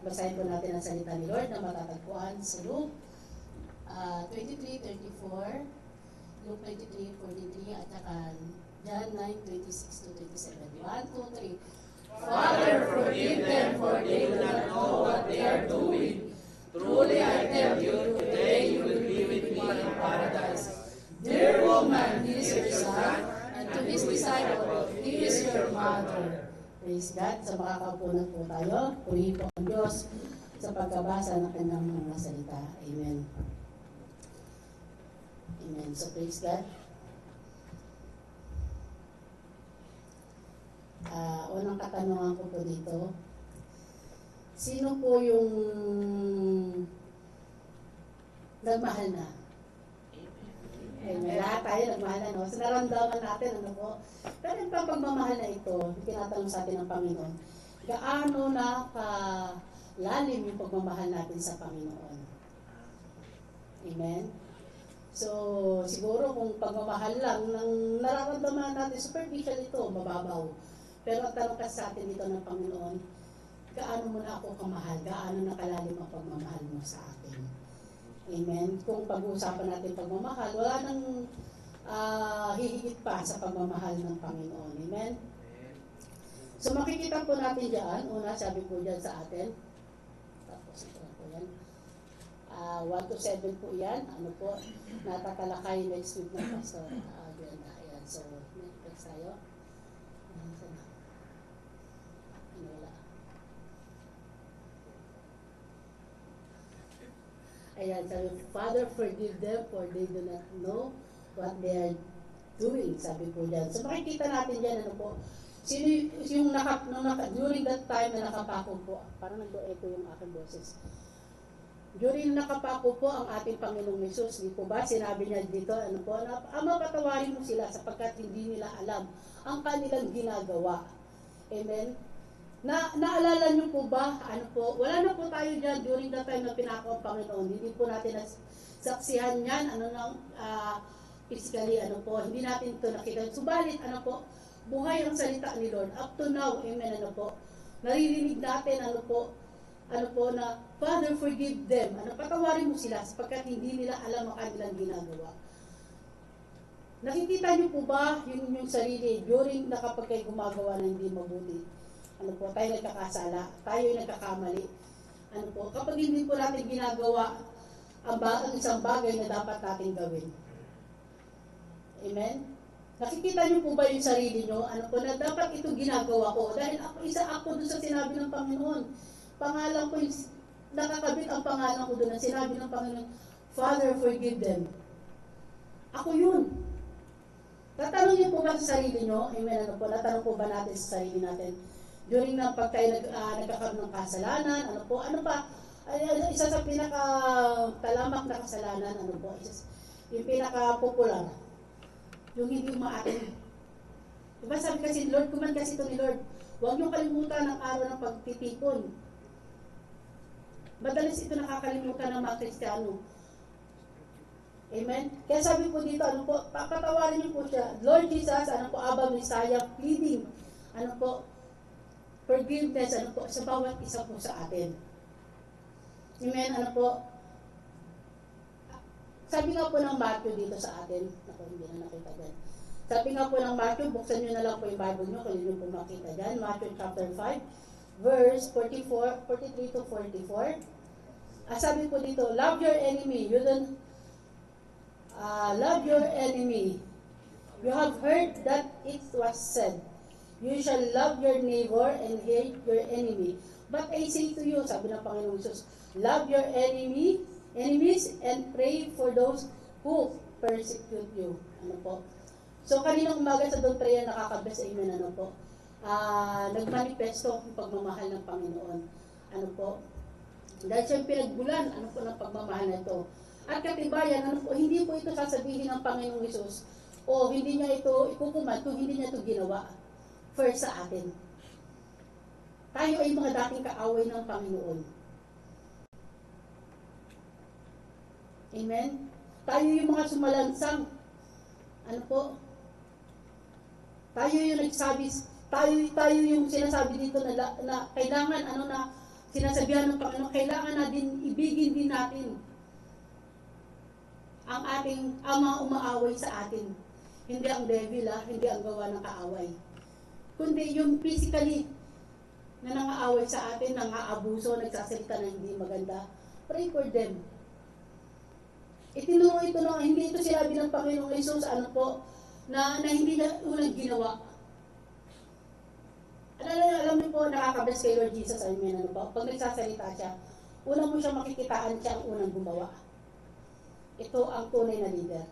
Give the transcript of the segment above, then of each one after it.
Basahin po natin ang salita ni Lord na matatagpuan sa Luke 23:34, Luke 23:43, at saka John 9:26-27. 1, 2, 3. Father, forgive them, for they do not know what they are doing. Truly I tell you, today you will be with me in paradise. Dear woman, he is your son, and to his disciple, he is your mother. Praise God. Sa makakapunan po tayo, purihin po ang Diyos sa pagkabasa ng kanyang mga salita. Amen. Amen. So praise God. Unang katanungan ko po dito, sino po yung nagmahal na? Amen. Lahat tayo nagmahal na, no? So naramdaman natin, ano po? Pero yung pagmamahal na ito, tinatanong sa atin ng Panginoon, gaano na kalalim yung pagmamahal natin sa Panginoon? Amen? So, siguro kung pagmamahal lang, nang nararamdaman natin, superficial ito, mababaw. Pero ang tanong kasi sa atin dito ng Panginoon, gaano mo na ako kamahal? Gaano na kalalim ang pagmamahal mo sa akin? Amen? Kung pag-uusapan natin pagmamahal, wala nang hihigit pa sa pagmamahal ng Panginoon. Amen? So makikita po natin dyan, una sabi po dyan sa atin, tapos ito na po yan, 1 to 7 po yan, ano po, natatalakay next week ng Pastor Brenda. Ayan, so next tayo. Wala. Ayan, sabi, Father, forgive them, for they do not know what they are doing, sabi po dyan. So makikita natin dyan, ano po, sino yung during that time na nakapako po, parang nag-echo yung aking boses. During nakapako po ang ating Panginoong Hesus, di po ba, sinabi niya dito, ano po, Ama, patawarin mo sila sapagkat hindi nila alam ang kanilang ginagawa. Amen? Naalala niyo po ba, ano po, wala na po tayo dyan during that time na pinako ang Panginoon. Hindi po natin saksihan yan, ano lang, physically, ano po, hindi natin ito nakita. Subalit, ano po, buhay ang salita ni Lord. Up to now, amen, ano po, naririnig natin, ano po, na, Father, forgive them. Ano, patawarin mo sila sapagkat hindi nila alam ang kanilang ginagawa. Nakikita niyo po ba yung sarili during na kapag kayo gumagawa ng hindi mabuti? Ano po, tayo nagkakasala, tayo yung nagkakamali. Ano po, kapag hindi po natin ginagawa ang isang bagay na dapat natin gawin. Amen? Nakikita niyo po ba yung sarili niyo? Ano po, na dapat ito ginagawa ko. Dahil isa ako doon sa sinabi ng Panginoon. Pangalan ko yung, nakakabit ang pangalan ko doon. Ang sinabi ng Panginoon, Father, forgive them. Ako yun. Natanong niyo po ba sa sarili niyo? Amen, ano po, natanong po ba natin sa sarili natin? During na pag tayo nagkakaroon ng kasalanan, ano po, ano pa, isa sa pinaka-talamak na kasalanan, ano po, yung pinaka-popular, yung hindi umaatin. Diba sabi kasi, Lord, kuman kasi ito ni Lord, huwag niyong kalimutan ang araw ng pagtitipon. Madalas ito nakakalimutan ng mga Kristiyano. Amen? Kaya sabi po dito, ano po, patawarin niyo po siya, Lord Jesus, ano po, Abba Messiah, pleading, ano po, forgiveness, ano po, sa bawat isa po sa atin. Amen, ano po, sabi nga po ng Matthew dito sa atin, ako hindi na nakita dyan. Sabi nga po ng Matthew, buksan nyo na lang po yung Bible nyo, kung yun yung po makita dyan, Matthew chapter 5, verse 43 to 44. Sabi po dito, love your enemy, love your enemy. You have heard that it was said, you shall love your neighbor and hate your enemy. But I say to you, sabi ng Panginoong Jesus, love your enemies and pray for those who persecute you. Ano po? So kaninang umaga sa doon prayer nakaka-bless, amen, ano po? Nagmanifesto ang pagmamahal ng Panginoon. Ano po? Dahil siyang pinagbulan, ano po, ng pagmamahal na ito. At katibayan, ano po, hindi po ito sasabihin ng Panginoong Hesus, o hindi niya ito ikukuman kung hindi niya ito ginawa first sa atin. Tayo ay mga dating kaaway ng Panginoon. Amen? Tayo yung mga sumalansang. Ano po? Tayo yung nagsabi, tayo yung sinasabi dito na kailangan, sinasabihan ng Panginoon, kailangan natin ibigin din natin ang mga umaaway sa atin. Hindi ang devil, hindi ang gawa ng kaaway. Kundi yung physically na nangaaway sa atin, nangaabuso, nagsasalita na hindi maganda. Pray for them. Itinuro ito na, hindi ito sinabi ng Panginoong Jesus, na hindi na unang ginawa. Alam niyo po, nakakabless kay Lord Jesus, amen, pag nagsasalita siya, unang mo siya makikitaan, siya ang unang gumawa. Ito ang tunay na leader.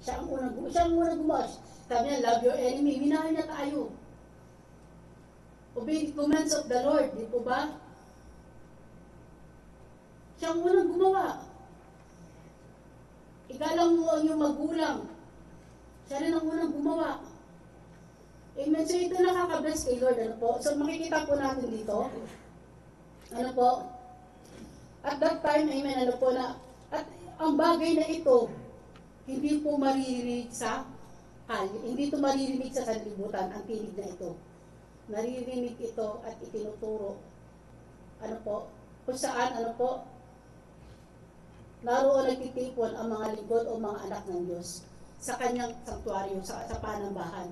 Siya ang unang gumawa. Sabi niya, love your enemy, minahal niya tayo. Obey the commands of the Lord, di po ba? Siya ang unang gumawa. Igalang mo ang iyong magulang. Siya rin ang unang gumawa. Amen. So ito nakaka-bless kay Lord. So makikita po natin dito. At that time, amen, at ang bagay na ito, hindi po maririnig sa kalye. Hindi ito maririnig sa sanlibutan, ang tinig na ito. Naririnig ito at itinuturo. Kung saan, naroon nagtitipon ang mga lingkod o mga anak ng Diyos sa kanyang sanktuaryo, sa panambahan.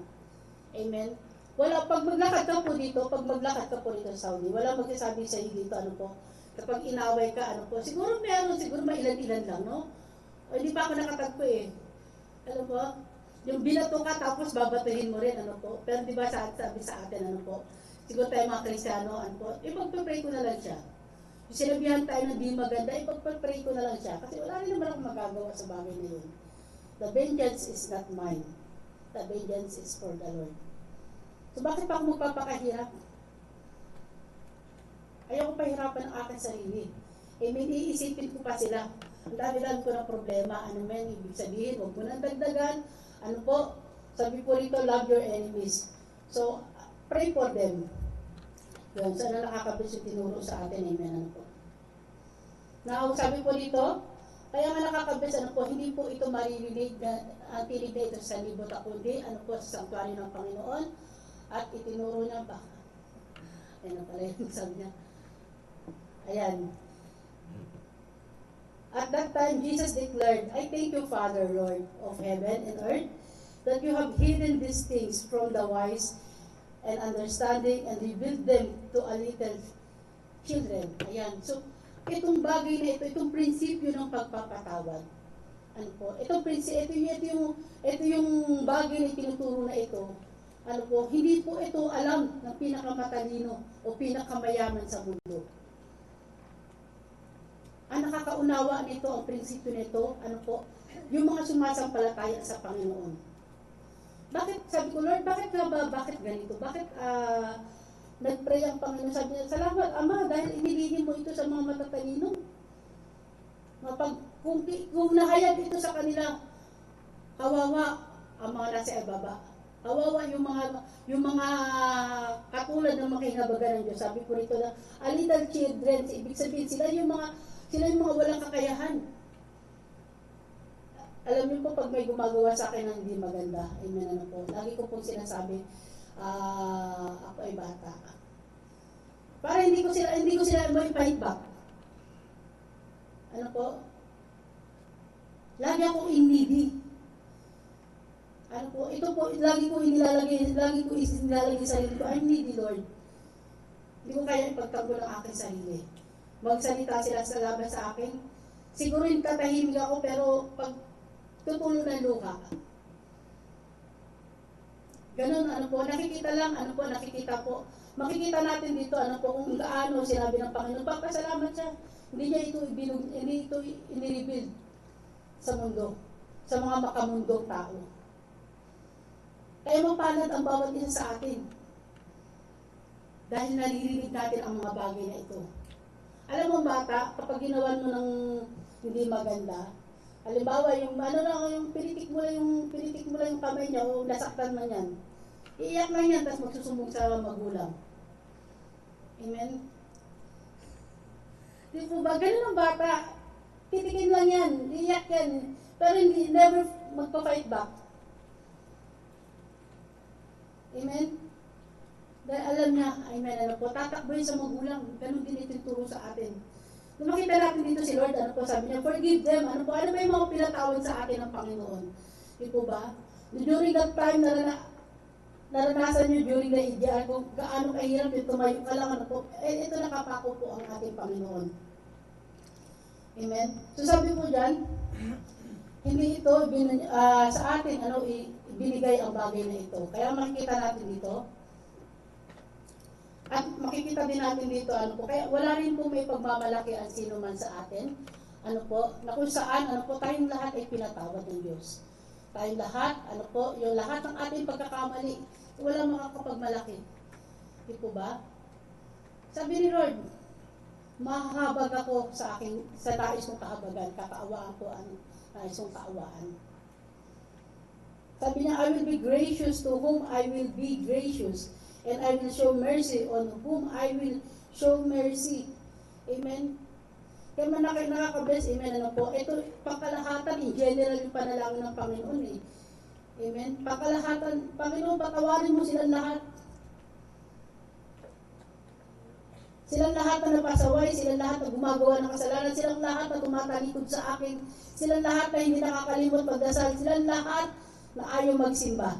Amen. Pag maglakad ka po dito sa Saudi, wala magsasabi sa iyo dito, kapag inaway ka, siguro mailan-ilan lang, no? O, hindi pa ako nakatagpo yung binato ka, tapos babatuhin mo rin, Pero di ba sabi sa atin, siguro tayo mga Kristiyano, ipagpapray ko na lang siya. Yung sinabihan tayo na di maganda, ipagpapray ko na lang siya. Kasi wala rin naman akong magagawa sa bagay na yun. The vengeance is not mine. The vengeance is for the Lord. So bakit pa ako magpapakahirap? Ayaw ko pahirapan ang aking sarili. Iisipin ko pa sila. Ang dami-dami ko ng problema. Ibig sabihin, huwag mo nang dagdagan. Sabi po rito, love your enemies. So, pray for them. Yun, sana nakakabis yung tinuro sa atin. Amen. Now, sabi po dito, kaya nga nakakabis, hindi po ito maririnig ang tinig na ito sa libot kundi, sa sanktuaryo ng Panginoon. At itinuro niya ba? Ayan pala yung sabi niya. Ayan. At that time, Jesus declared, I thank you, Father, Lord of heaven and earth, that you have hidden these things from the wise and understanding and revealed them to a little children. Ayan. So, itong bagay na ito, itong prinsipyo ng pagpapatawad. Ito yung bagay na tinuturo na ito. Hindi po ito alam ng pinakamatalino o pinakamayaman sa mundo. Ang nakakaunawa nito, ang prinsipyo nito, yung mga sumasampalataya sa Panginoon. Bakit, sabi ko, Lord, bakit ganito? Bakit nag-pray ang Panginoon? Sabi niya, salamat, Ama, dahil inilihim mo ito sa mga matatalino. Kung nahayag ito sa kanila, kawawa ang mga nasa ibaba. Kawawa yung mga katulad ng mga kinabagan ng Diyos. Sabi po rito na, a little children, ibig sabihin, sila yung mga walang kakayahan. Alam niyo po, pag may gumagawa sa akin ng hindi maganda, amen, lagi ko pong sinasabi, ako ay bata. Para hindi ko sila may fight back. Lagi akong needy. Ito po, lagi ko inilalagay sa sarili ko, I'm needy, Lord. Hindi ko kaya ipagtanggol ang aking sarili. Magsalita sila sa laban sa akin. Siguro yung katahimik ako, pero pag tutulo ng luha. Ganun, nakikita po. Makikita natin dito, kung gaano sinabi ng Panginoon. Papasalamat siya. Hindi ito inirebuild sa mundo, sa mga makamundong tao. Kaya mapalad ang bawat isa sa atin. Dahil naririnig natin ang mga bagay na ito. Alam mo bata, kapag ginawan mo ng hindi maganda, halimbawa yung pinitik mo lang yung kamay niya o nasaktan man yan, iiyak lang yan, tapos magsusumbong sa magulang. Amen? Di po ba, ganun ang bata, titikin lang yan, iiyak yan, pero never magpa-fight back. Amen? Dahil alam niya, amen, ano po, tatakbo yun sa magulang. Ganun din ito yung turo sa atin. Nung makita natin dito si Lord, ano po, sabi niya, forgive them. Ano po, ano ba yung mga pinatawad sa atin ng Panginoon? Di po ba? During that time, naranasan niyo during the Idiyan, kung gaano kahirap yung tumayo ka lang, ano po, ito nakapako po ang ating Panginoon. Amen? So sabi po dyan, hindi ito sa atin, ibinigay ang bagay na ito. Kaya makikita natin dito, at makikita din natin dito, ano po, kaya wala rin po may pagmamalaki ang sino man sa atin, ano po, na kung saan, ano po, tayong lahat ay pinatawad ng Diyos. Tayong lahat, ano po, yung lahat ng ating pagkakamali, walang makakapagmalaki. Di po ba? Sabi ni Lord, mahahabag ako sa nais kong kahabagan, kakaawaan ko ang nais kong kaawaan. Sabi niya, I will be gracious to whom I will be gracious, and I will show mercy on whom I will show mercy. Amen? Kaya man nakaka-bless, amen, ano po, ito, pangkalahatan, in general yung panalangin ng Panginoon eh. Amen? Pangkalahatan, Panginoon, patawarin mo silang lahat. Silang lahat na napasaway, silang lahat na gumagawa ng kasalanan, silang lahat na tumatalikod sa akin, silang lahat na hindi nakakalimot magdasal, silang lahat na ayaw magsimba.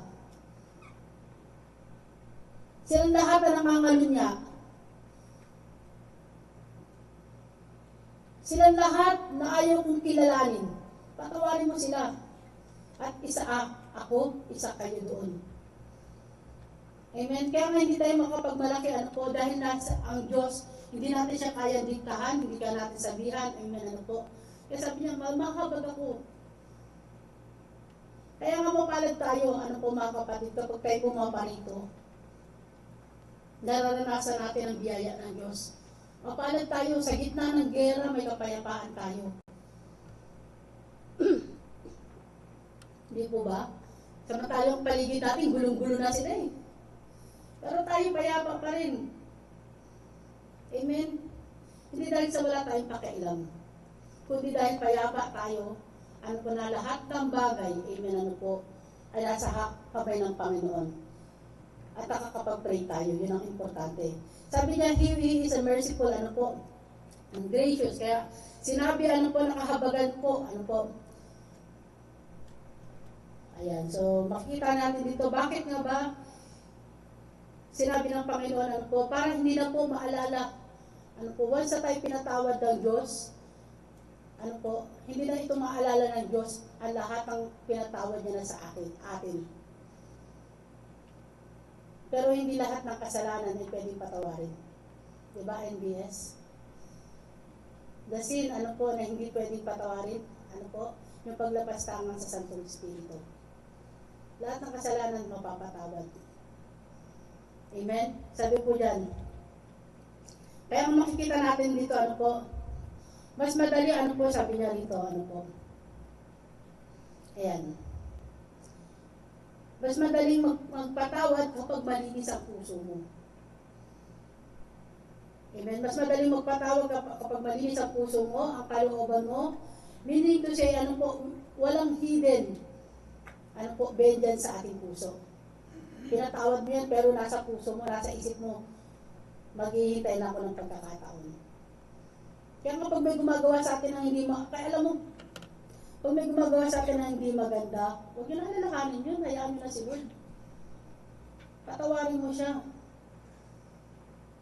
Silang lahat na nangangalunya. Silang lahat na ayaw kong kilalanin. Patawarin mo sila. At isa ako, isa kayo doon. Amen. Kaya nga hindi tayo makapagmalaki, ano po, dahil nasa ang Diyos, hindi natin siya kaya diktahan, hindi ka natin sabihan, amen, ano po. Kaya sabi niya, mahabag ako. Kaya nga mapalad tayo, ano po mga kapatid, kapag tayo bumaba rito, nararanasan natin ang biyaya ng Diyos. Mapalad tayo, sa gitna ng gera, may kapayapaan tayo. Hindi po ba? Samantalang paligid natin, gulong-gulo na sila eh. Pero tayo payapa pa rin. Amen? Hindi dahil sa wala tayong pakialam. Kundi dahil payapa tayo, ano po na lahat ng bagay, amen, ano po, ay nasa kamay ng Panginoon. At nakakapag-pray tayo, yun ang importante. Sabi niya, He is a merciful, ano po, and gracious. Kaya sinabi, ano po, nakahabagan po, ano po. Ayan, so makikita natin dito, bakit nga ba sinabi ng Panginoon, ano po, para hindi na po maalala, ano po, once na tayo pinatawad ng Diyos, ano po, hindi na ito maalala ng Diyos ang lahat ng pinatawad niya na sa atin. Pero hindi lahat ng kasalanan ay pwedeng patawarin. Diba, NBS? The sin, ano po, na hindi pwedeng patawarin, ano po, yung paglabas tangan sa Santong Espiritu. Lahat ng kasalanan mapapatawad. Amen? Sabi po dyan. Kaya makikita natin dito, ano po, mas madali, ano po, sabi niya dito, ano po. Ayan. Mas madaling magpatawad kapag malinis ang puso mo. Amen? Mas madaling magpatawad kapag malinis ang puso mo, ang kalooban mo. Meaning to say, ano po, walang hidden, ano po, vengeance sa ating puso. Pinatawad mo yan, pero nasa puso mo, nasa isip mo, maghihintay na ako ng pagkakataon. Kaya kapag may gumagawa sa atin ng hindi kaya alam mo, pag may gumagawa sa atin ng hindi maganda, huwag nyo na lalakanin yun, hayaan nyo na si Lord. Patawarin mo siya.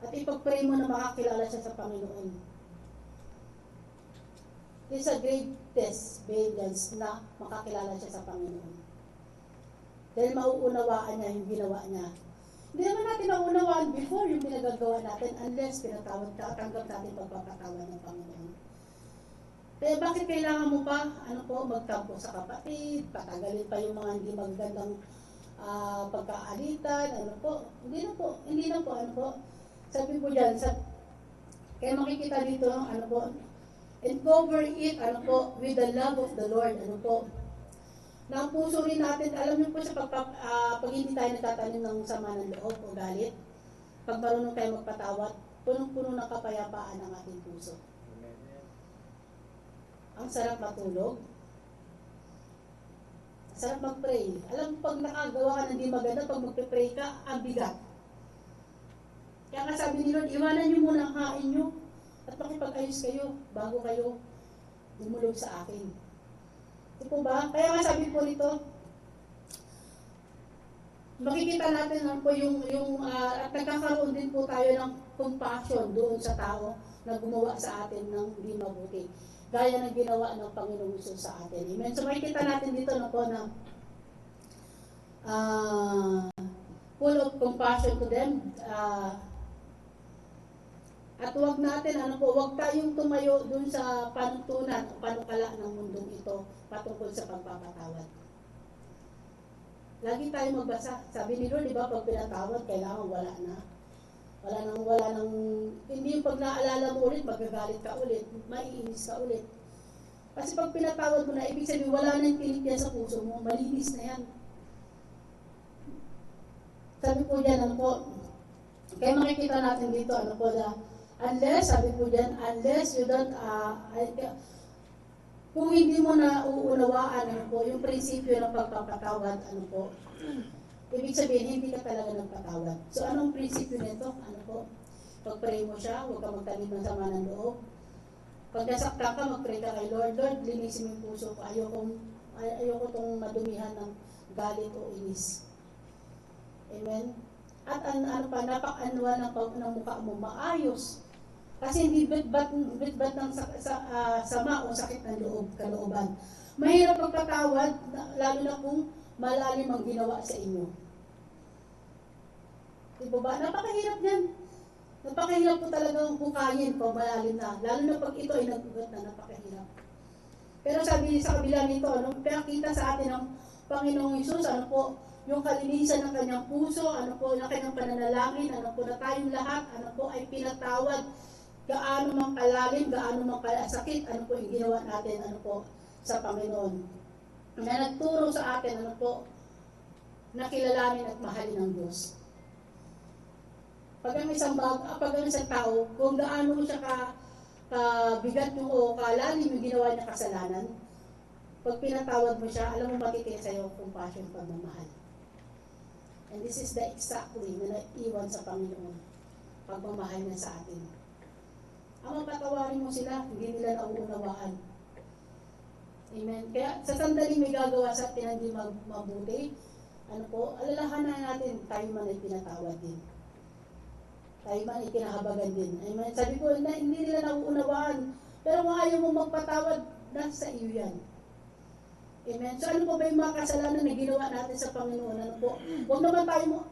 At ipag-pray mo na makakilala siya sa Panginoon. It's a greatest vengeance na makakilala siya sa Panginoon. Dahil mauunawaan niya yung ginawa niya. Hindi naman natin naunawaan before yung pinagagawa natin unless pinatawad ka at tanggap natin pagpapatawad ng Panginoon. Kaya bakit kailangan mo pa, ano po, magtampo sa kapatid, patagalin pa yung mga hindi magandang pagkaalitan, ano po, hindi na po, ano po. Sabi po dyan, kaya makikita dito, ano po, and cover it, ano po, with the love of the Lord, ano po. Na ang puso rin natin, alam niyo po sa pag hindi tayo nagtatanim ng sama ng loob o galit, pag marunong tayo magpatawad, punong-puno ng kapayapaan ang ating puso. Ang sarap matulog. Ang sarap mag-pray. Alam mo, pag nakagawa ka ng di maganda, pag mag-pray ka, ang bigat. Kaya nga sabi ni Lord, iwanan niyo muna ang hain niyo at makipag-ayos kayo bago kayo dumulog sa akin. Ito po ba? Kaya nga sabi po nito, makikita natin lang po at nagkakaroon din po tayo ng compassion doon sa tao na gumawa sa atin ng hindi mabuti. Gaya ng ginawa ng Panginoong Hesus sa atin. Amen. So makikita natin dito na po na full of compassion to them. At huwag natin, huwag tayong tumayo dun sa panuntunan o panukala ng mundong ito patungkol sa pagpapatawad. Lagi tayong magbasa. Sabi ni Lord, di ba, pag pinatawad, kailangan wala na. Wala nang, hindi yung pag naalala mo ulit, magagalit ka ulit, maiinis ka ulit. Kasi pag pinatawad mo na, ibig sabihin, wala na yung tinik sa puso mo, malinis na yan. Sabi po dyan, kaya makikita natin dito, unless, sabi po dyan, unless you don't, kung hindi mo na uunawaan, yung prinsipyo ng pagpapatawad, ibig sabihin, hindi ka talaga nagpatawad. So, anong prinsipyo nito? Pag-pray mo siya, huwag ka magtanim ng sama ng loob. Pag nasaktan ka, mag-pray ka kay Lord, Lord, linisin mo yung puso ko. Ayoko itong madumihan ng galit o inis. Amen? At napak-anuan ng mukha mo, maayos. Kasi hindi bitbat ng sama o sakit ng kalooban. Mahirap magpatawad, lalo na kung malalim ang ginawa sa inyo. Diba ba? Napakahirap yan. Napakahirap po talagang bukayin pag malalim na. Lalo na pag ito ay nagugat na, napakahirap. Pero sabi sa kabila nito, pinakita sa atin ng Panginoong Hesus, yung kalinisan ng kanyang puso, ng kanyang pananalangin, na tayong lahat, ay pinatawad. Gaano mang kalalim, gaano mang kasakit, yung ginawa natin, sa Panginoon. Na nagturo sa atin, na kilalanin at mahalin ng Diyos. Pag ang isang tao, kung gaano siya kabigat o kalalim yung ginawa niya kasalanan, pag pinatawad mo siya, alam mo matitiis sa'yo compassion, pagmamahal. And this is the exactly na naiwan sa Panginoon, pagmamahal niya sa atin. Ang patawarin mo sila, hindi nila nauunawaan. Amen. Kaya sa sandaling may gagawa sa atin hindi mabuti, alalahanan natin, tayo man ay pinatawad din. Tayo man ay kinahabagan din. Amen. Sabi ko, hindi nila nauunawaan. Pero kung ayaw mo magpatawad, nasa iyo yan. Amen. So ano po ba yung mga kasalanan na ginawa natin sa Panginoon? Huwag naman tayo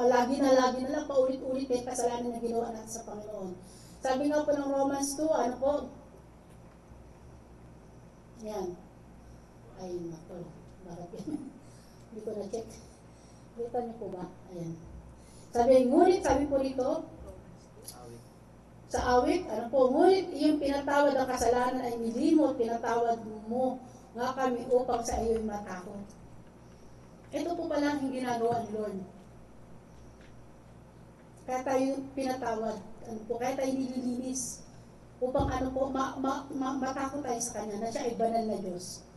lagi na lang, paulit-ulit yung kasalanan na ginawa natin sa Panginoon. Sabi nga po ng Romans 2, yan. Ay, naku, bakit yan? Hindi ko na-check. Kita niyo po ba? Ayan. Sabi po dito, sa awit, ngunit yung pinatawad ng kasalanan ay nilimot, pinatawad mo nga kami upang sa iyo'y matakot. Ito po pala yung ginagawa ni Lord. Kaya tayo pinatawad, kaya tayo nililinis upang matakot tayo sa Kanya na siya ay banal na Diyos.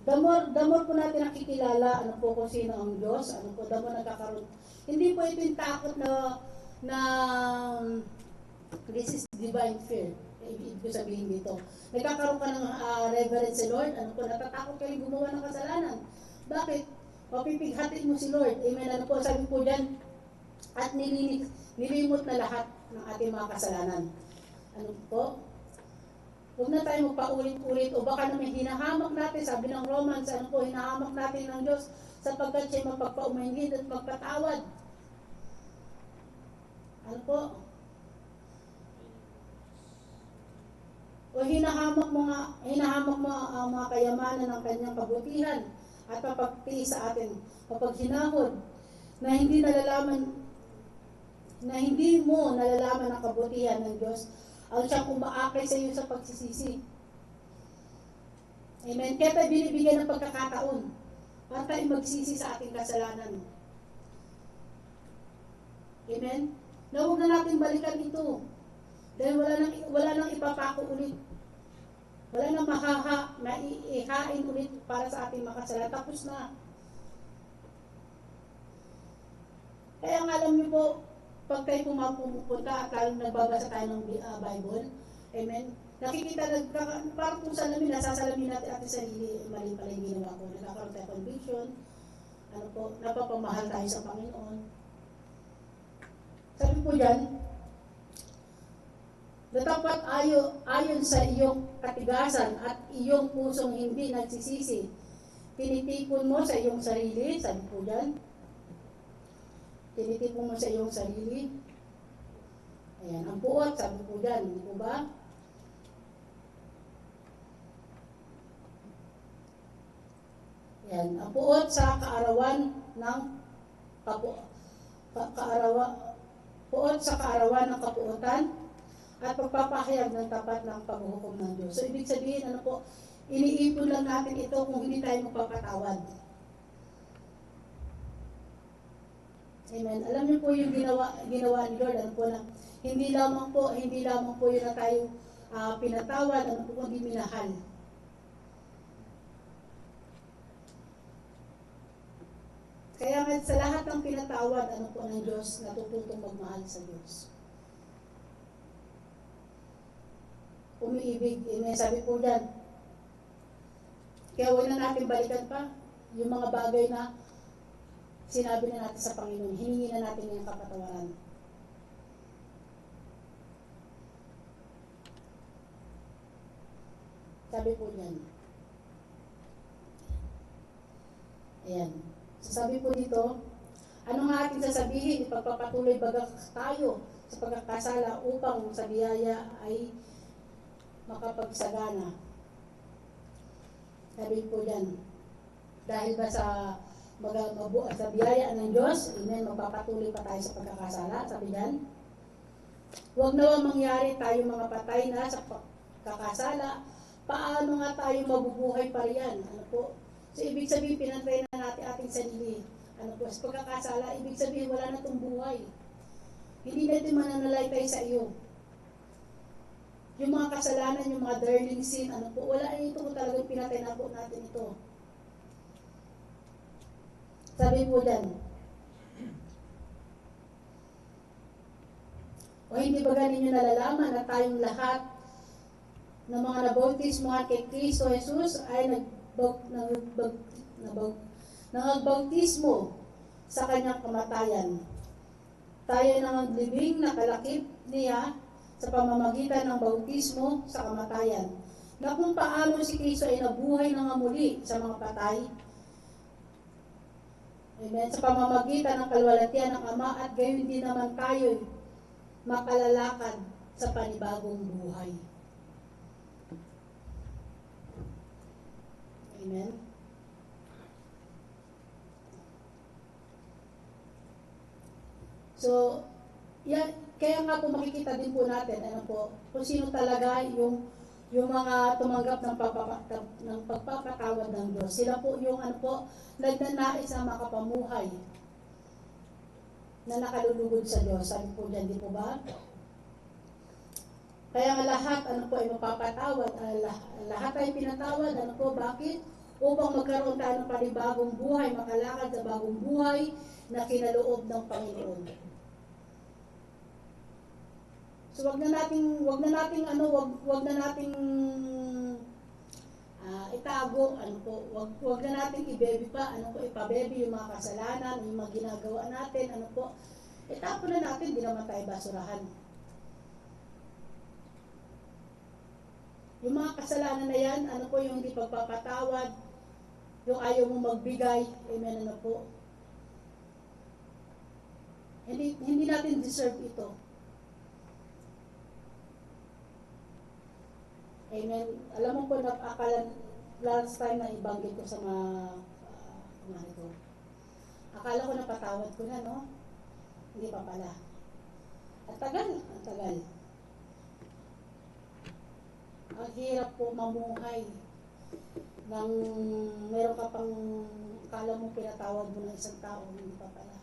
The more po natin nakikilala kung sino ang Diyos, the more nagkakaroon. Hindi po ito yung takot na this is divine fear. Ibig ko sabihin dito. Nagkakaroon ka ng reverence sa Lord, natatakot kayo gumawa ng kasalanan. Bakit? Papipighatin mo si Lord. Amen. Sabi po dyan, at nilimot na lahat ng ating mga kasalanan. Huwag na tayo magpaulit-ulit o baka naman hinahamak natin, sabi ng Romans, hinahamak natin ng Diyos sapagkat siya mapagpaumahingin at magpatawad. O hinahamak mo ang mga kayamanan ng kanyang kabutihan at papagtiis sa atin kapag hinahod na hindi mo nalalaman ang kabutihan ng Diyos ang siyang umaakay sa iyo sa pagsisisi. Amen. Kaya tayo binibigyan ng pagkakataon para tayo magsisi sa ating kasalanan. Amen. Na huwag na natin balikan ito dahil wala nang ipapako ulit. Wala nang maihain ulit para sa ating makasalanan. Tapos na. Kaya nga alam niyo po, pag kayo pumunta at lalong nagbabasa tayo ng Bible, amen, nakikita, parang kung salamin, nasasalamin natin ating sarili, mali pala yung ginawa ko, nagkakaroon tayo conviction, ano po, napapamahal tayo sa Panginoon. Sabi po dyan, dapat ayon sa iyong katigasan at iyong pusong hindi nagsisisi, tinitipon mo sa iyong sarili, sabi po dyan, tinitipon mo sa iyong sarili. Ayan, ang puot, sabi po dyan, hindi po ba? Ayan, ang puot sa kaarawan ng puot sa kaarawan ng kapuotan at pagpapahayag ng tapat ng paghuhukom ng Diyos. So, ibig sabihin, ano po, iniipon lang natin ito kung hindi tayo magpapatawad. Amen. Alam niyo po yung ginawa ni Lord, ano po na, hindi lamang po yun na tayo pinatawad, ano po, kundi minahal. Kaya nga sa lahat ng pinatawad, ano po ng Diyos, natututong magmahal sa Diyos. Umiibig, sabi po dyan. Kaya huwag na natin balikan pa yung mga bagay na sinabi na natin sa Panginoon. Hiningi na natin yung kapatawaran. Sabi po dyan. Ayan. So sabi po dito, ano nga ating sasabihin, ipagpapatuloy baga tayo sa pagkakasala upang sa biyaya ay makapagsagana. Sabi po dyan, dahil ba sa biyaya ng Diyos, amen, magpapatuloy pa tayo sa pagkakasala, sabi dyan. Huwag naman mangyari tayo mga patay na sa pagkakasala, paano nga tayo mabubuhay pa riyan? Ano po? So, ibig sabihin, pinantay na natin ating sarili. Ano po? Sa pagkakasala, ibig sabihin, wala na itong buhay. Hindi natin mananalay tayo sa iyo. Yung mga kasalanan, yung mga darling sin, ano po, wala ito kung talagang pinatay na po natin ito. Sabi po dyan, o hindi ba ganin nyo nalalaman na tayong lahat ng mga nabautismo kay Kristo Jesus ay nagbautismo sa kanyang kamatayan. Tayo nang naglibing na kalakip niya sa pamamagitan ng bautismo sa kamatayan, na kung paano si Kristo ay nabuhay ng muli sa mga patay. Amen. Sa pamamagitan ng kalwalatian ng Ama at gayon din naman tayo makalalakad sa panibagong buhay. Amen. So, yan, kaya nga po makikita din po natin, ano po, kung sino talaga yung mga tumanggap ng pagpapatawad ng Diyos. Sila po yung ano po, nagnanais na makapamuhay na nakalulugod sa Diyos. Sabi po dyan, di po ba? Kaya nga lahat, ano po, ay mapapatawad. Lahat ay pinatawad, ano po, bakit? Upang magkaroon tayo ng panibagong buhay, makalakad sa bagong buhay na kinaloob ng Panginoon. So wag na nating itago, ano po, wag na nating ibebi pa, ano po, ipabebi yung mga kasalanan, yung mga ginagawa natin, ano po, itapon na natin, di naman tayo basurahan. Yung mga kasalanan na yan, ano po, yung hindi pagpapatawad, yung ayaw mo magbigay, amen, ano po. Hindi natin deserve ito. Amen. Alam mo po, last time na ibanggit ko sa mga kumari ko. Akala ko napatawad ko na, no? Hindi pa pala. Ang tagal. Ang hirap po mamuhay nang meron ka pang akala mo pinatawad mo ng isang tao, hindi pa pala.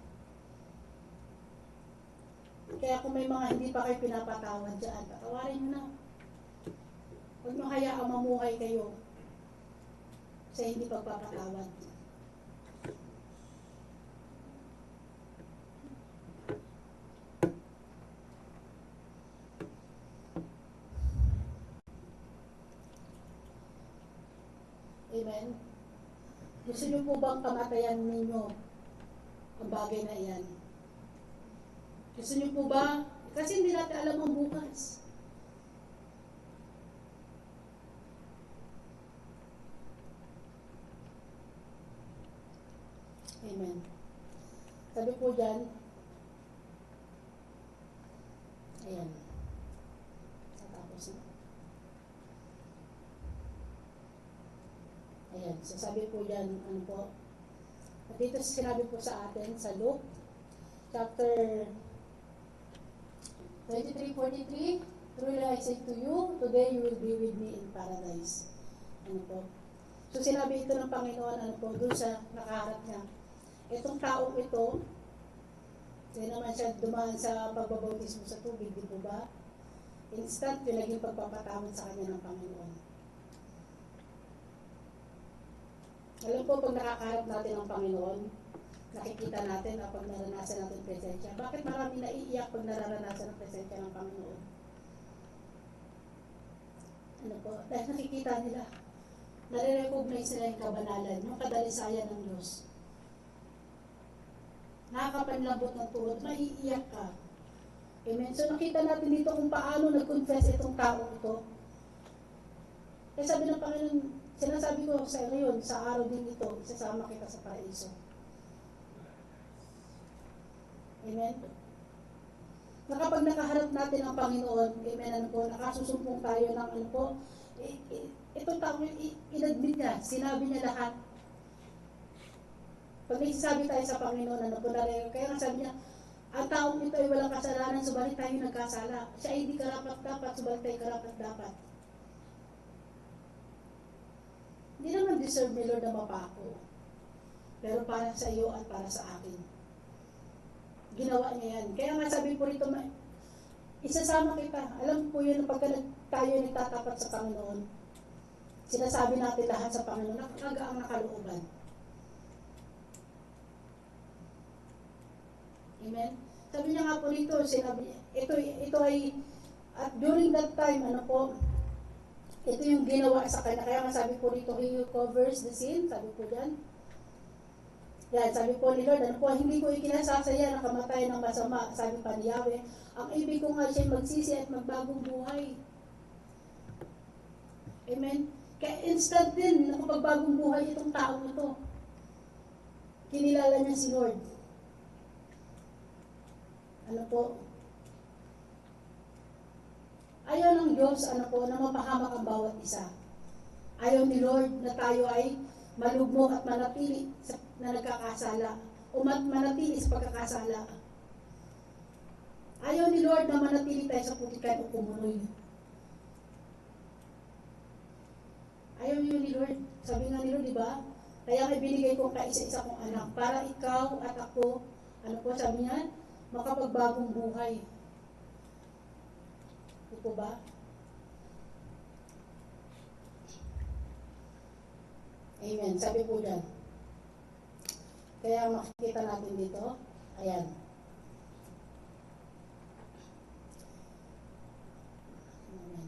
Kaya kung may mga hindi pa kayo pinapatawad dyan, patawarin nyo na. Huwag nyo hayaang mamuhay kayo sa hindi pagpapatawad. Amen? Gusto niyo po bang kamatayan ninyo ang bagay na iyan? Gusto niyo po ba? Kasi hindi natin alam ang bukas. Amen. Sabi po dyan, ayan, natapos na. Ayan, so sabi po dyan, ano po, at dito sinabi po sa atin, sa Luke, chapter 23:43, truly I say to you, today you will be with me in paradise. Ano po? So sinabi ito ng Panginoon, ano po, doon sa nakaharap niya. Itong taong ito, hindi naman siya dumaan sa pagbabautismo sa tubig, di po ba? Instant yung naging pagpapatawad sa kanya ng Panginoon. Alam po, pag nakakaharap natin ng Panginoon, nakikita natin kapag naranasan natin presensya. Bakit marami naiiyak pag nararanasan ng presensya ng Panginoon? Ano po? Dahil nakikita nila, nare-recognize nila yung kabanalan, yung kadalisayan ng Diyos. Nakakapanlambot ng tuhod, maiiyak ka. Amen. So nakita natin dito kung paano nag-confess itong tao ito. Kaya sabi ng Panginoon, sinasabi ko sa ngayon, sa araw din ito, isasama kita sa paraiso. Amen. Na kapag nakaharap natin ang Panginoon, amen, ano po, nakasusumpong tayo ng ano po, itong tao, inadmit niya, sinabi niya lahat. Pag nagsasabi tayo sa Panginoon, ano po na rin, kaya nga sabi niya, ang taong ito ay walang kasalanan, subalit tayo nagkasala. Siya ay hindi karapat-dapat, subalit tayo karapat-dapat. Hindi naman deserve ni Lord na mapako. Pero para sa iyo at para sa akin. Ginawa niya yan. Kaya nga sabi po rito, isasama kita. Alam po yun, pagka tayo nagtatapat sa Panginoon, sinasabi natin lahat sa Panginoon, nakakagaang nakalooban. Amen? Sabi niya nga po dito, sinabi, ito ay, at during that time, ano po, ito yung ginawa sa kanya. Kaya nga sabi po dito, he who covers the sin, sabi po dyan. Yan, sabi po ni Lord, ano po, hindi ko ikinasasaya na kamatay ng masama, sabi pa ni Yahweh. Ang ibig ko nga siya magsisi at magbagong buhay. Amen? Kaya instant din, nakapagbagong buhay itong taong ito. Kinilala niya si Lord. Ano po? Ayaw ng Diyos, ano po, na mapahamak ang bawat isa. Ayaw ni Lord na tayo ay malugmok at manatili na nagkakasala o manatili sa pagkakasala. Ayaw ni Lord na manatili tayo sa putikan o kumunoy. Ayaw niyo ni Lord. Sabi nga ni Lord, di ba? Kaya may binigay ko kaisa-isa kong anak para ikaw at ako, ano po sabi niya, makapagbagong buhay. Di po ba? Amen. Sabi po dyan. Kaya makikita natin dito. Ayan. Amen.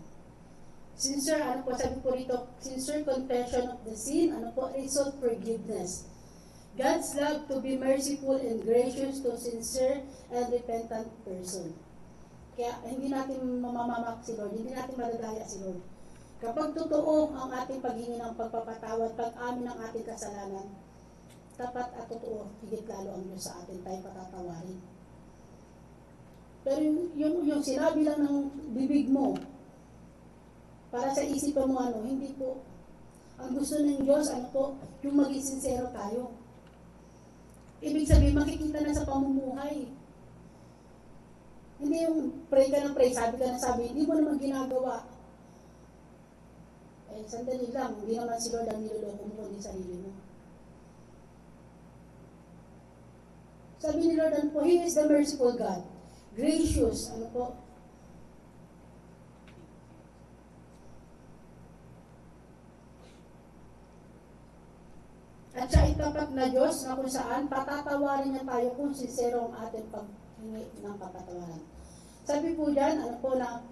Sincere, ano po sabi po dito, sincere confession of the sin, ano po, result forgiveness. God's love to be merciful and gracious to sincere and repentant person. Kaya hindi natin mamamamak si Lord, hindi natin madadaya si Lord. Kapag totoo ang ating paghingi ng pagpapatawad, pag-amin ng ating kasalanan, tapat at totoo, higit lalo ang Diyos sa atin, tayo patatawarin. Pero yung sinabi lang ng bibig mo, para sa isipan mo, ano, hindi po. Ang gusto ng Diyos, ano po, yung maging sincero tayo. Ibig sabihin, makikita na sa pamumuhay. Hindi yung pray ka ng pray, sabi ka na sabi, hindi mo naman ginagawa. Eh, sandali lang, hindi naman si Lord ang niloloko mo, kundi sarili mo. Sabi ni Lord, ano po, He is the merciful God. Gracious, ano po. At siya ay tapat na Diyos na kung saan patatawarin niya tayo kung sincero ang ating paghingi ng kapatawaran. Sabi po dyan, ano po na,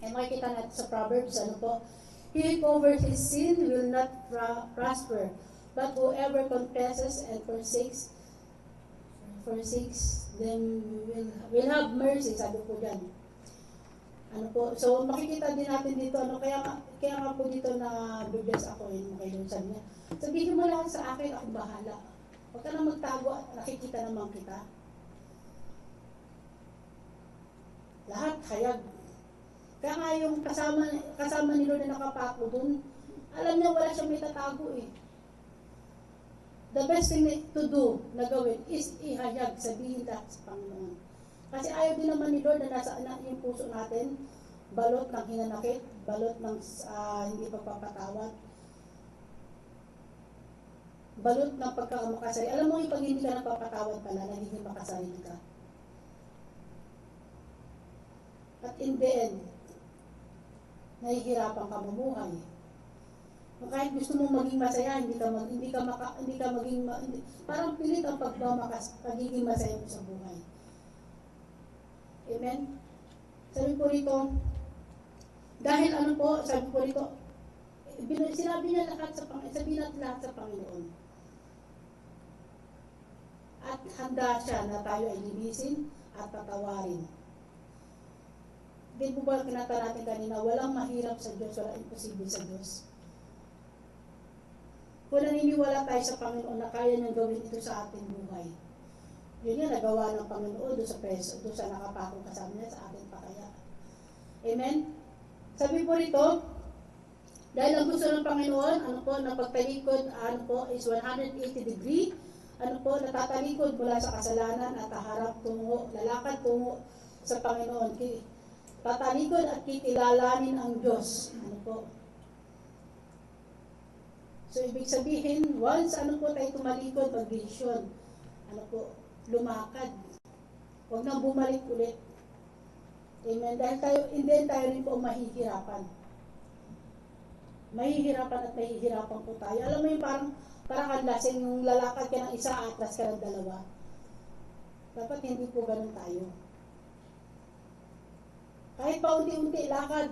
makikita natin sa Proverbs, ano po, He who covers his sin will not prosper, but whoever confesses and forsakes them will have mercy, sabi po dyan. Ano po, so makikita din natin dito, kaya nga po dito na bibes ako, kay Lord, sabi niya, sabihin mo lang sa akin, ako bahala. Huwag ka na magtago at nakikita naman kita. Lahat hayag. Kaya nga yung kasama ni Lord na nakapako dun, alam niya wala siyang may tatago eh. The best thing to do, na gawin, is ihayag, sabihin lahat sa Panginoon. Kasi ayaw din naman ni Lord na nasa yung puso natin, balot ng hinanakit, balot ng hindi pagpapatawad, balot ng pagkamakasari. Alam mo yung pag hindi ka nagpapatawad pala, nagiging makasarili ka. At in the end, nahihirapan ka mamuhay. Kahit gusto mong maging masaya, parang pilit ang pagiging masaya mo sa buhay. Amen? Sabi po rito, dahil ano po, sabi po rito, sinabi niya sabihin natin lahat sa Panginoon. At handa siya na tayo ay linisin at patawarin. Hindi po ba kinata natin kanina, walang mahirap sa Diyos, walang imposible sa Diyos. Kung naniniwala tayo sa Panginoon na kaya niyang gawin ito sa ating buhay. Yun yung nagawa ng Panginoon doon sa preso, doon sa nakapakong kasama niya sa ating pakaya. Amen? Sabi po rito, dahil ang gusto ng Panginoon, na pagtalikod, is 180 degree, natatalikod mula sa kasalanan at lalakad tungo sa Panginoon. Tatalikod at kikilalanin ang Diyos. So, ibig sabihin, once tayo tumalikod, mag-vision, lumakad. Huwag nang bumalik ulit. Amen. Dahil hindi tayo rin po mahihirapan. Mahihirapan at mahihirapan po tayo. Alam mo yung parang kanlasing yung lalakad ka ng isa, atras ka ng dalawa. Dapat hindi po ganun tayo. Kahit pa unti-unti, lakad.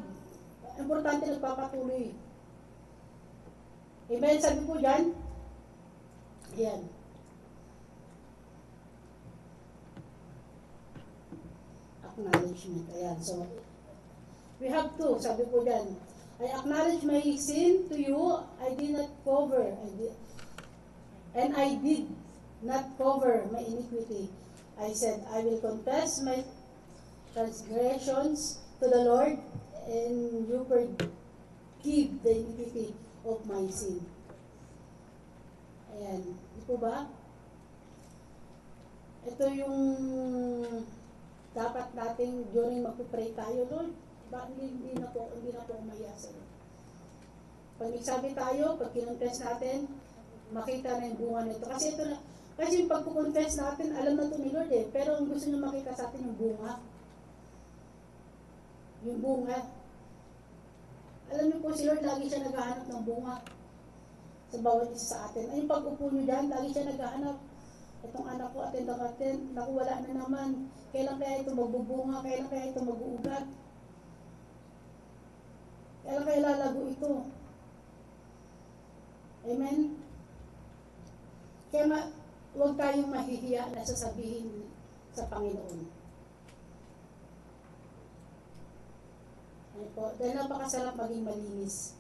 Importante nagpapatuloy. Amen. Sabi po dyan, ayan. Acknowledgement. Ayan. So, we have to, sabi po dyan, I acknowledge my sin to you, I did not cover, and I did not cover my iniquity. I said, I will confess my transgressions to the Lord, and you forgive the iniquity of my sin. Ayan. Di po ba? Ito yung dapat nating during magpipray tayo, Lord, hindi na po umaya sa iyo. Pag nagsabi tayo, pag kinonfess natin, makita na yung bunga nito. Kasi yung pagkukonfess natin, alam na ito ni Lord eh, pero ang gusto niyo makita sa atin yung bunga. Yung bunga. Alam niyo po, si Lord lagi siya naghahanap ng bunga sa bawat isa sa atin. Ay, yung pag-upo niyo dyan, lagi siya naghahanap. Itong anak ko, naku, wala na naman. Kailan kaya ito magbubunga? Kailan kaya ito mag-uugat? Kailan kaya lalago ito? Amen? Kaya huwag tayong mahihiya na sasabihin sa Panginoon. Ano po? Dahil napakasarap maging malinis.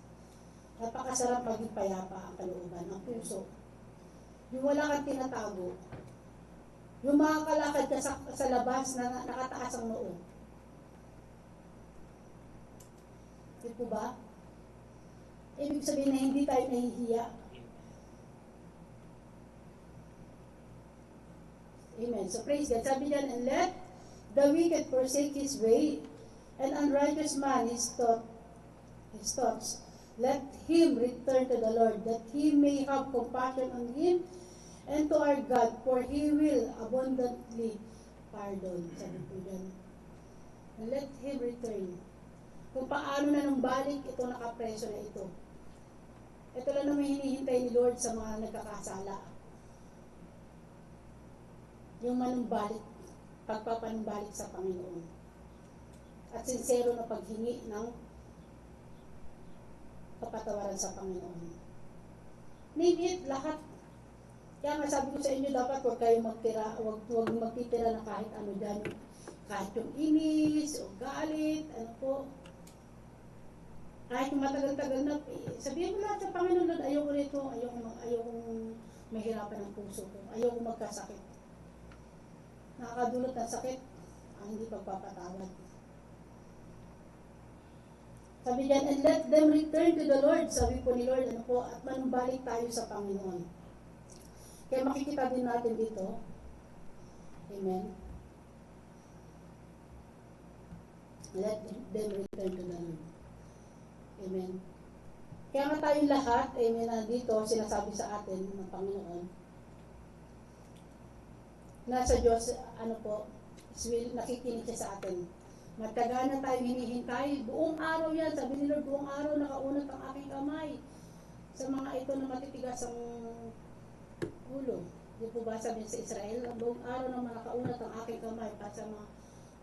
Napakasarap maging payapa ang kalooban, ang puso. Yung wala kang tinatago. Yung makakalakad ka sa labas na nakataas ang noo. Di po ba? Ibig sabihin na hindi tayo nahihiya. Amen. So praise God. Sabi diyan, and let the wicked forsake his way, and unrighteous man his thoughts. Let him return to the Lord, that he may have compassion on him, and to our God, for he will abundantly pardon. Sabi po diyan. And let him return. Kung paano na nung balik ito nakapreso na ito. Ito lang naman hinihintay ni Lord sa mga nagkakasala. Yung manumbalik, pagpapanumbalik sa Panginoon. At sincero na paghingi ng kapatawaran sa Panginoon. Name it, lahat. Kaya nga sabi ko sa inyo, dapat huwag kayo huwag magtitira na kahit ano dyan. Kahit yung inis, o galit, ano po. Kahit yung matagal-tagal na, sabihin mo lahat sa Panginoon, Lord, ayoko nito, ayokong mahirapan ang puso ko, ayoko magkasakit. Nakakadulot ng sakit, ang hindi pagpapatawad. Sabi diyan, and let them return to the Lord. Sabi po ni Lord, ano po, at manumbalik tayo sa Panginoon. Kaya makikita din natin dito. Amen. Let them return to the Lord. Amen. Kaya nga tayong lahat, amen, dito, sinasabi sa atin ng Panginoon, nasa Diyos, ano po, nakikinig siya sa atin. Mataga na tayo hinihintay. Buong araw yan. Sabi ni Lord, buong araw nakaunat ang aking kamay sa mga ito na matitigas ang ulo. Di po ba sabi sa Israel? Buong araw naman nakaunat ang aking kamay para sa mga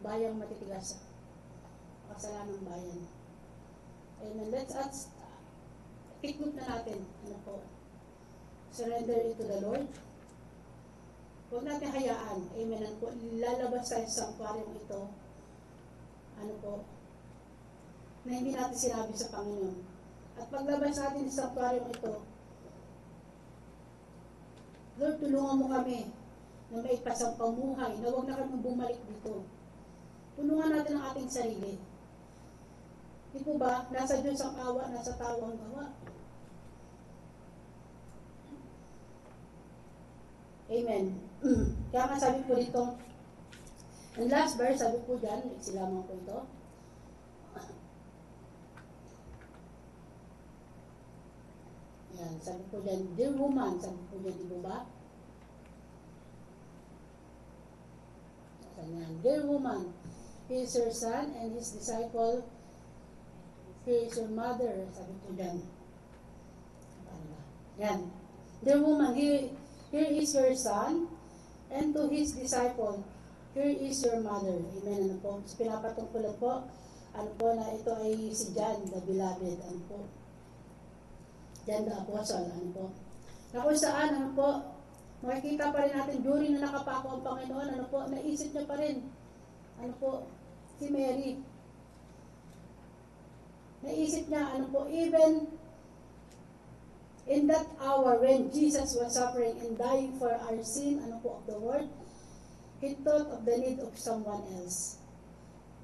bayang matitigas. Kasalanan ng bayan. Amen. Let's ask, tikmot na natin. Ano po? Surrender it to the Lord. Huwag natin hayaan. Amen. Ano po? Lalabas tayo sa sanctuarium ito. Ano po, na hindi natin sinabi sa Panginoon. At paglabas natin sa sanctuarium ito, Lord, tulungan mo kami na maipasang pamuhay, na huwag na kami bumalik dito. Tulungan natin ang ating sarili. Di po ba, nasa Diyos ang awa, nasa tao ang gawa. Amen. Kaya nga sabi po dito, ang last verse, sabi po dyan, silamang po ito. Yan, sabi po dyan, dear woman, sabi po dyan, di ba? Yan, dear woman, he is your son and his disciple, he is your mother, sabi po dyan. Yan, dear woman, here is your son, and to his disciple, here is your mother. Amen. Ano po? So, pinapatungkulan po, ano po, na ito ay si John, the beloved. Ano po? John the Apostle. Ano po? Na kung saan, ano po, makikita pa rin natin, during na nakapako ang Panginoon, ano po, naisip niya pa rin, ano po, si Mary. Naisip niya, ano po, even in that hour when Jesus was suffering and dying for our sin, ano po, of the world, he thought of the need of someone else.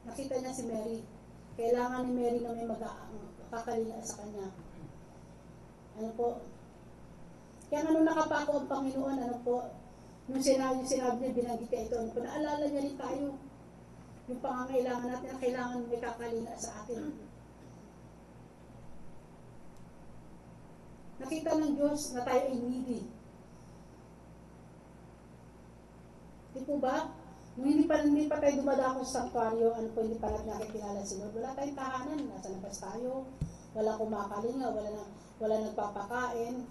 Nakita niya si Mary. Kailangan ni Mary na may makakalinga sa kanya. Ano po? Kaya nung nakapako ang Panginoon, ano po, nung sinabi niya, binanggit niya ito, ano po, naalala niya rin tayo yung pangangailangan natin na kailangan may kakalinga sa atin. Nakita ng Diyos na tayo ay needy. Di po ba? Nung hindi pa tayo dumadako sa sanctuaryo, ano po, hindi pa natin nakikilala si Lord. Wala tayong tahanan, nasa labas tayo, wala kumakalinga, wala nagpapakain.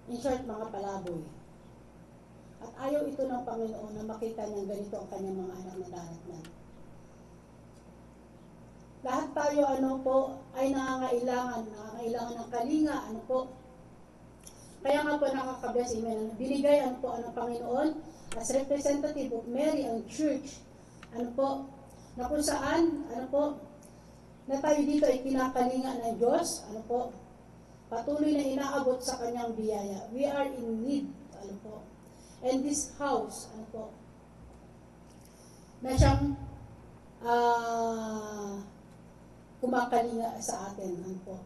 In short, mga palaboy. At ayaw ito ng Panginoon na makita niyang ganito ang kanyang mga anak na daratnan. Lahat tayo, ano po, ay nangangailangan ng kalinga, ano po. Kaya nga po nakakabless, amen. Binigay ano po ang Panginoon as representative of Mary ang church. Ano po, na kung saan, ano po, na tayo dito ay kinakalinga ng Diyos, ano po, patuloy na inaabot sa kanyang biyaya. We are in need, ano po. And this house, ano po, na siyang kumakalinga sa atin, ano po.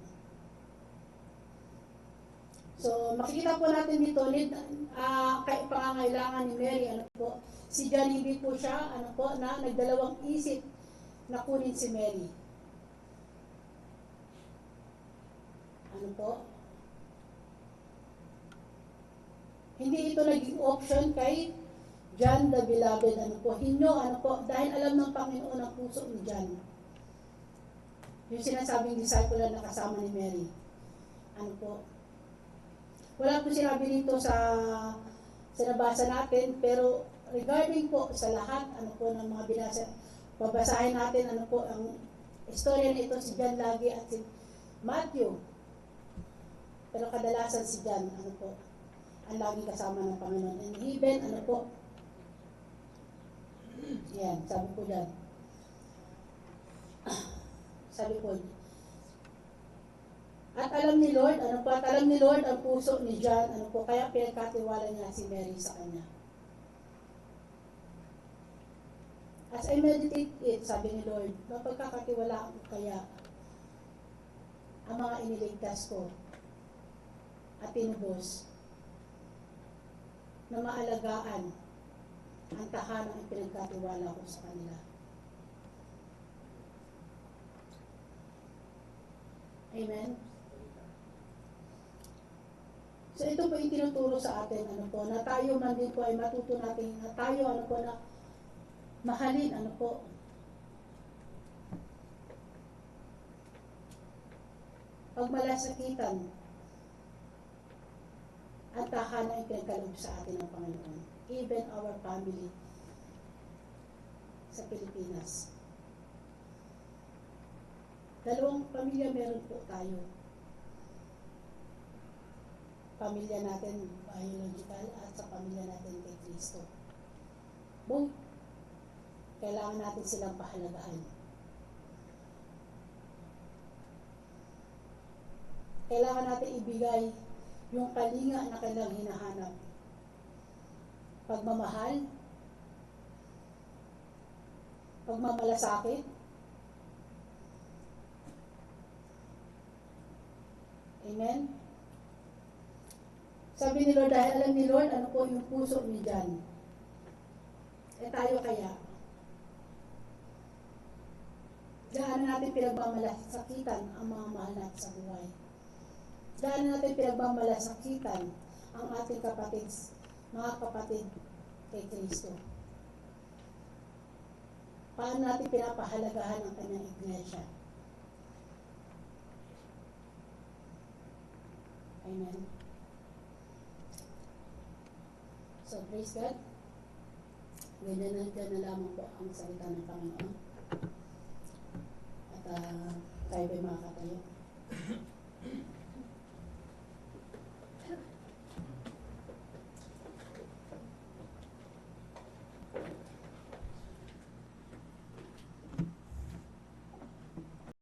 So, makikita po natin dito, pangangailangan ni Mary, ano po, si John hindi po siya, ano po, na nagdalawang isip na kunin si Mary. Ano po? Hindi ito naging option kay John the Beloved, ano po, hinyo, ano po, dahil alam ng Panginoon ang puso ni John. Yung sinasabing disciple na kasama ni Mary. Ano po? Wala po sinabi dito sa nabasa natin, pero regarding po sa lahat, ano po, ng mga babasahin natin, ano po, ang istorya nito si John lagi at Matthew. Pero kadalasan si John, ano po, ang laging kasama ng Panginoon. And even, ano po, yan, sabi ko dyan. Sabi ko, at alam ni Lord, ano po, at alam ni Lord ang puso ni John, ano po, kaya pinagkatiwala niya si Mary sa kanya. As I meditate it, sabi ni Lord, mapagkakatiwalaan ko kaya ang mga iniligtas ko at tinubos na maalagaan ang tahanang ipinagkatiwala ko sa kanila. Amen? So ito po yung tinuturo sa atin, ano po, na tayo man din po ay matuto natin, na tayo, ano po, na mahalin, ano po, pagmalasakitan at tahanan ang pinagkaloob sa atin ng Panginoon. Even our family sa Pilipinas. Dalawang pamilya meron po tayo. Pamilya natin biological at sa pamilya natin kay Kristo. Both, kailangan natin silang pahalagahan. Kailangan natin ibigay yung kalinga na kailang hinahanap. Pagmamahal, pagmamalasakit, amen? Sabi ni Lord, dahil alam ni Lord, ano po yung puso ni John. Tayo kaya, gaano natin pinagmamalasakitan ang mga mahal natin sa buhay. Gaano natin pinagmamalasakitan ang ating kapatid, mga kapatid kay Kristo. Paano natin pinapahalagahan ang kanyang iglesia. Amen. So, praise God. Ganyan na lamang po ang salita ng Panginoon. At tayo ay makakatayo.